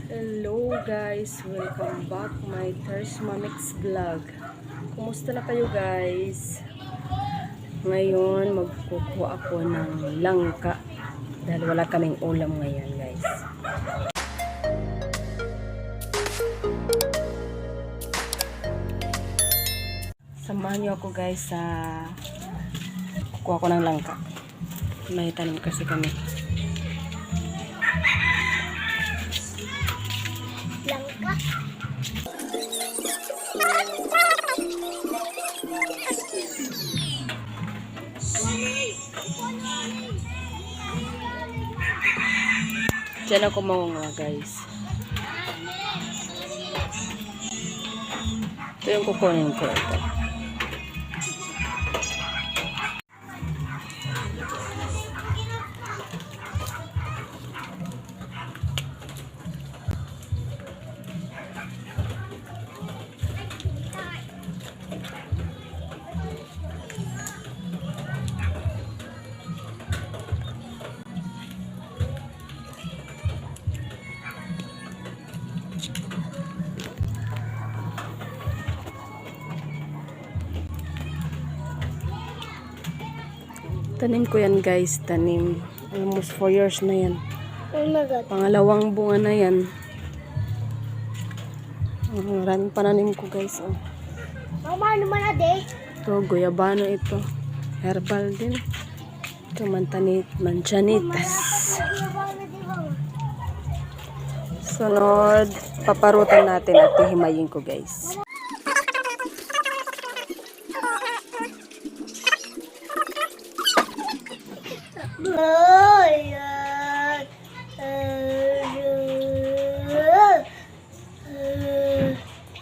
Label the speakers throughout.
Speaker 1: Hello guys, welcome back my Thirst Mamix vlog. Kumusta na kayo guys? Ngayon magkukuha ako ng langka dahil wala kaming ulam ngayon guys. Samahan niyo ako guys sa kukuha ko ng langka. May tanim kasi kami.
Speaker 2: Langka.
Speaker 1: Diyan ako maunga guys. Ito yung kukunin ko ito. Tanim ko yan guys, tanim. Almost 4 years na yan.
Speaker 2: Oh my God.
Speaker 1: Pangalawang bunga na yan. Maraming pananim ko guys. Oh.
Speaker 2: Mama, ano man na day?
Speaker 1: Ito, guyabano ito. Herbal din. Ito, manchanitas. Sunod, paparutan natin at hihimayin ko guys.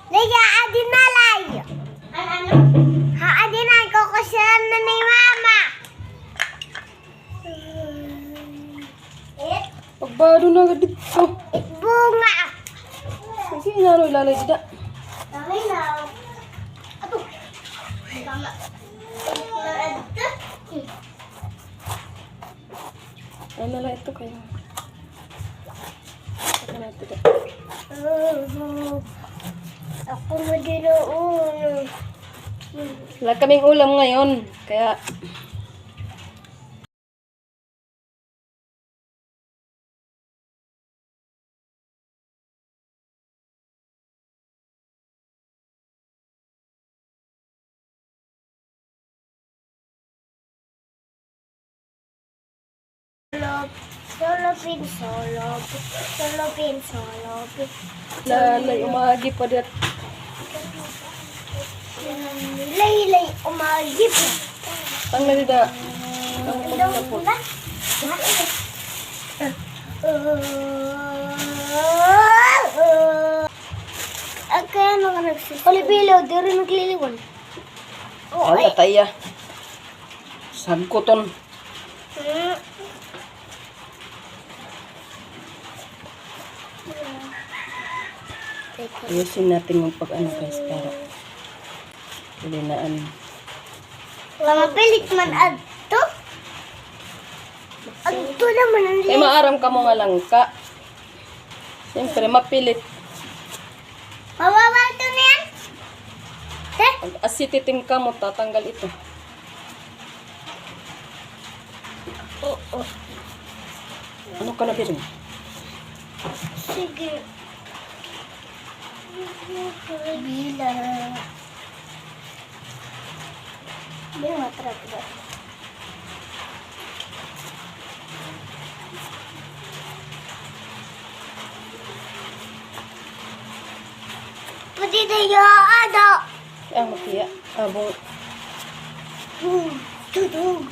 Speaker 2: Liga, adin na lay. Ano? Ha, adin na ko kusiran na ni mama.
Speaker 1: Pagbado na dito.
Speaker 2: Bunga.
Speaker 1: Kasi inano ilalay dida.
Speaker 2: Dami na. Ato. Tama.
Speaker 1: Ano na ito kayo? Saka na ito dida.
Speaker 2: Ako madiroon.
Speaker 1: Wala kaming ulam ngayon. Kaya
Speaker 2: Solopin.
Speaker 1: lalay umagi pa dit.
Speaker 2: Lay, umagip.
Speaker 1: Ang nalida.
Speaker 2: Kaya ano ka nagsisilip? Palipilaw, di rin nagliliwan.
Speaker 1: Oh, tataya. Sagkuton. Ayusin natin yung pag-ano guys para kulinaan.
Speaker 2: Mga pilit man adto. Adto naman ang
Speaker 1: Eh, maaram ka mo nga langka. Siyempre, mapilit.
Speaker 2: Mawawa ito na yan?
Speaker 1: Pag asititim ka mo, tatanggal ito.
Speaker 2: Oo.
Speaker 1: Ano ka na birin?
Speaker 2: Sige. Bilang. Bilang matrap ba? Pwede na yung ano?
Speaker 1: Ang makiya. Abong.
Speaker 2: Tutug.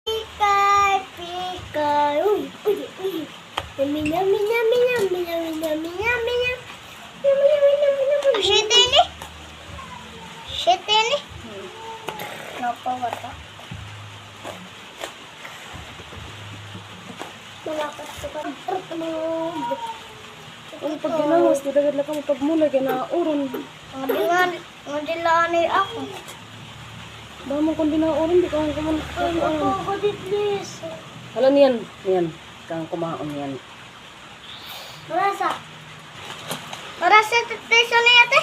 Speaker 2: Pikay. Uy. Yummy. Shit ini. Kenapa wata? Malakas ka. Uy, pag
Speaker 1: Nawas, dagad lang ka mo pagmulay ka na uron.
Speaker 2: Hindi lang ako.
Speaker 1: Damo kung di na uron, di ka ang kumaon.
Speaker 2: Ako di please.
Speaker 1: Hala niyan, niyan. Kang kumaon yan.
Speaker 2: Marasa. Marasa teteso na yate.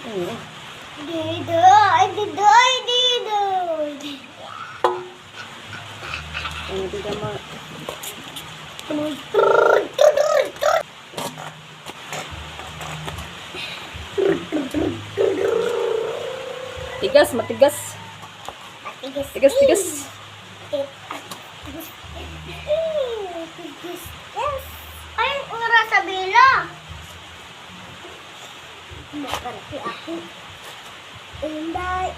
Speaker 1: Oo.
Speaker 2: Dido.
Speaker 1: Ano di ka ma... Tigas, matigas. Tigas, tigas.
Speaker 2: Ay, ura sa bila. Makarati ako. Inday.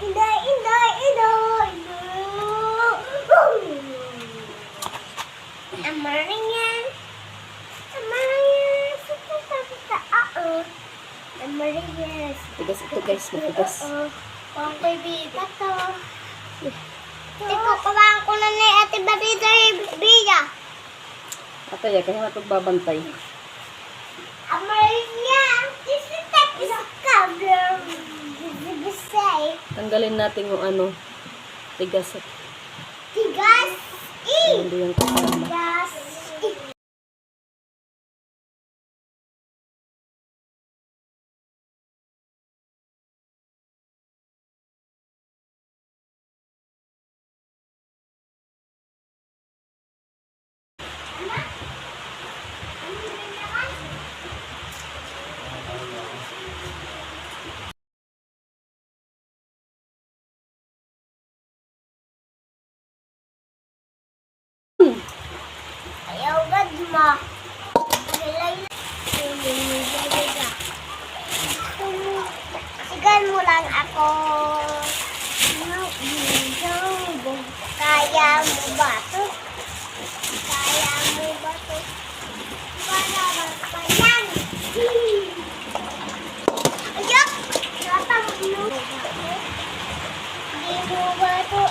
Speaker 2: Amaringan. Amaringan.
Speaker 1: Tigas ito guys, matigas.
Speaker 2: Ang kaibigan to. Ito, kawaan ko na ni Ate Barita Biya.
Speaker 1: Atay, kaya matugbabantay.
Speaker 2: Amaringan. This is the cover. Say.
Speaker 1: Tanggalin natin yung ano, tigas at
Speaker 2: Tigas.
Speaker 1: hindi yung kasama.
Speaker 2: Tigas. Ayaw gad mo. Sigan mo lang ako. Kaya mo ba to? Kaya mo ba to? Para ba yan? Ayak! Natang mo. Hindi mo ba to?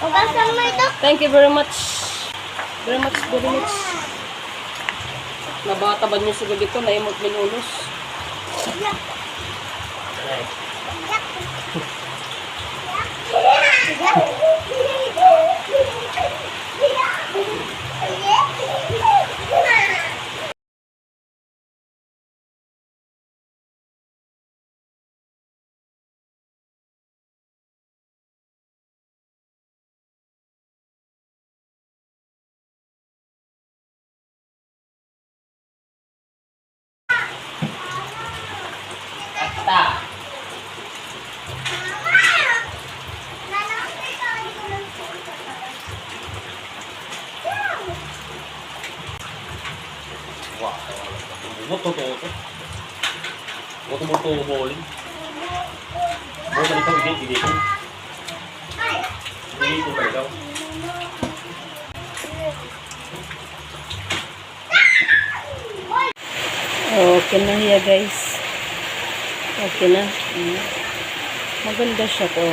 Speaker 2: Ugasan mo ito?
Speaker 1: Thank you very much. Very much. Nabata ba niyo sa gabi ko na imot minulos?
Speaker 2: Ayak!
Speaker 3: Moto-moto. Moto-moto bowling. Moto dito, hindi ko. Hindi ko ba ikaw?
Speaker 1: Okay na hiya guys. Okay na. Maganda siya ko.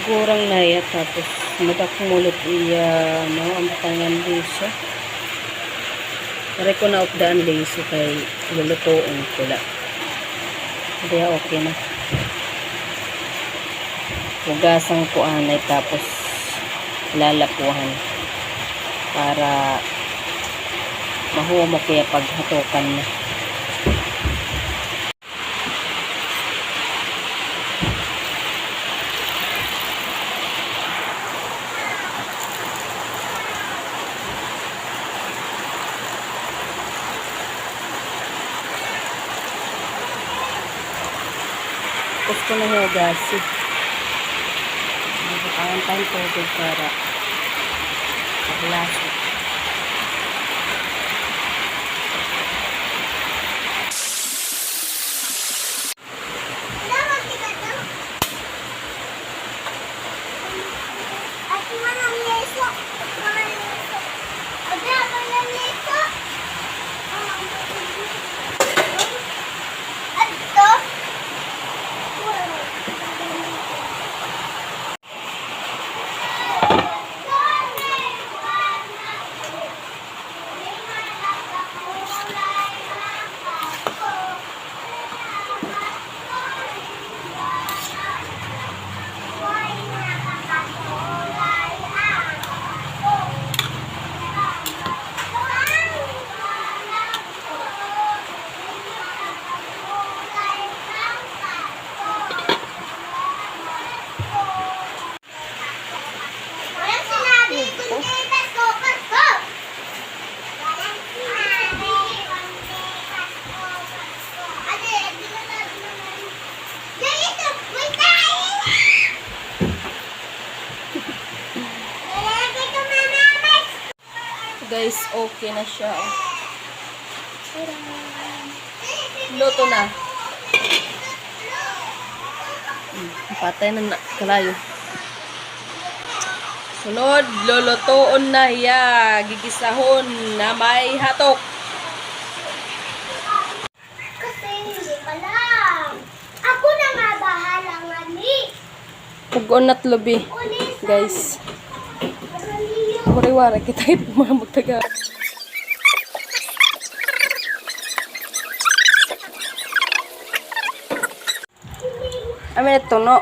Speaker 1: Gurang na hiya tapos magkakumulot iya ang pangan siya. Pare ko na updaan liso kay lulutuin pula. Kaya okay na. Hugasan ko anay tapos lalapuhan para mahuwa mo kaya paghatukan na. Gusto na niya gasi. Ang tayong tubig para paglasa. guys, okay na siya. Oh. Luto na. Patay na kalayo. Sunod, lulutoon na hiya. Gigisahon na may hatok.
Speaker 2: Kasi hindi pa lang. Ako na nga bahala nga ni.
Speaker 1: Pugon at lubi, guys. Wari-wari kita ito mga magtaga. Amin, tono.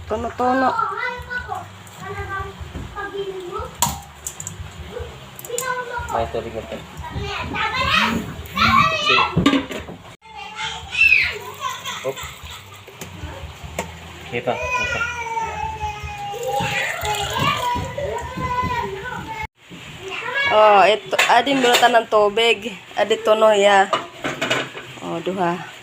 Speaker 1: Tono.
Speaker 3: May tubig na ito. Hop. Kita.
Speaker 1: Oh, ito. Ading bulutan ng tubig. Adi tono ya. Oh, duha.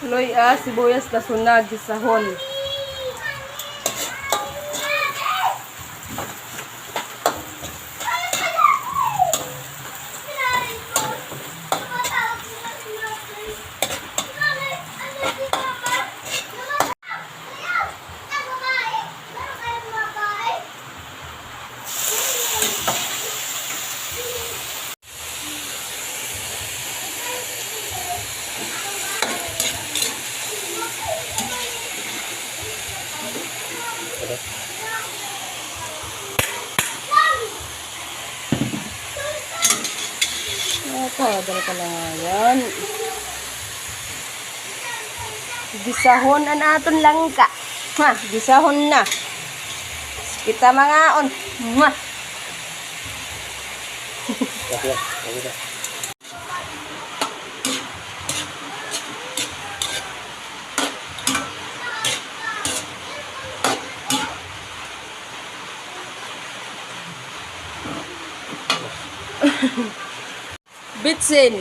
Speaker 1: Loy sibuyas na sunag gisahon. Dala pala yan. Gisahon ang aton langka. Ha, gisahon na. Kita mga on. Mwah. Bitsin.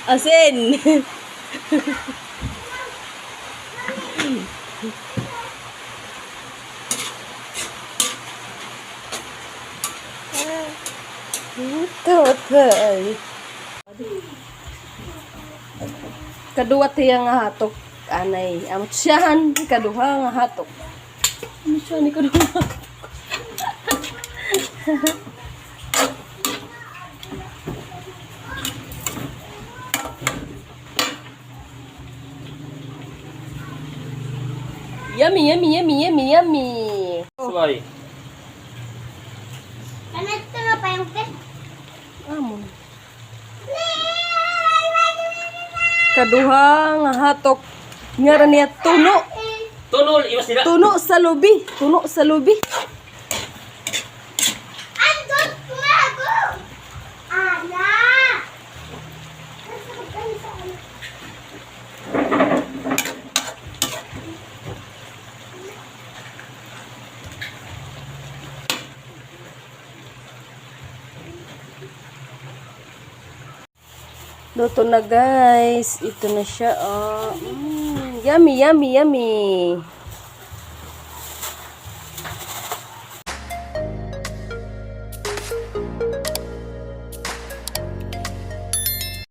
Speaker 1: Asin. Kadua tiya nga hatok anay. Amot siyahan kaduha nga hatok. Ano siya ni kaduha nga hatok? Yummy, yummy, yummy, yummy, yummy.
Speaker 3: Suwari.
Speaker 2: Kanito na pa yung pet.
Speaker 1: Amon. Kaduha nga hatok. Ngaran niya tuno.
Speaker 3: Tunol, iwas nila.
Speaker 1: Tuno sa lubi. Tuno sa lubi.
Speaker 2: Andot ko ako! Ana!
Speaker 1: Luto na guys. Ito na siya. Yummy, yummy, yummy.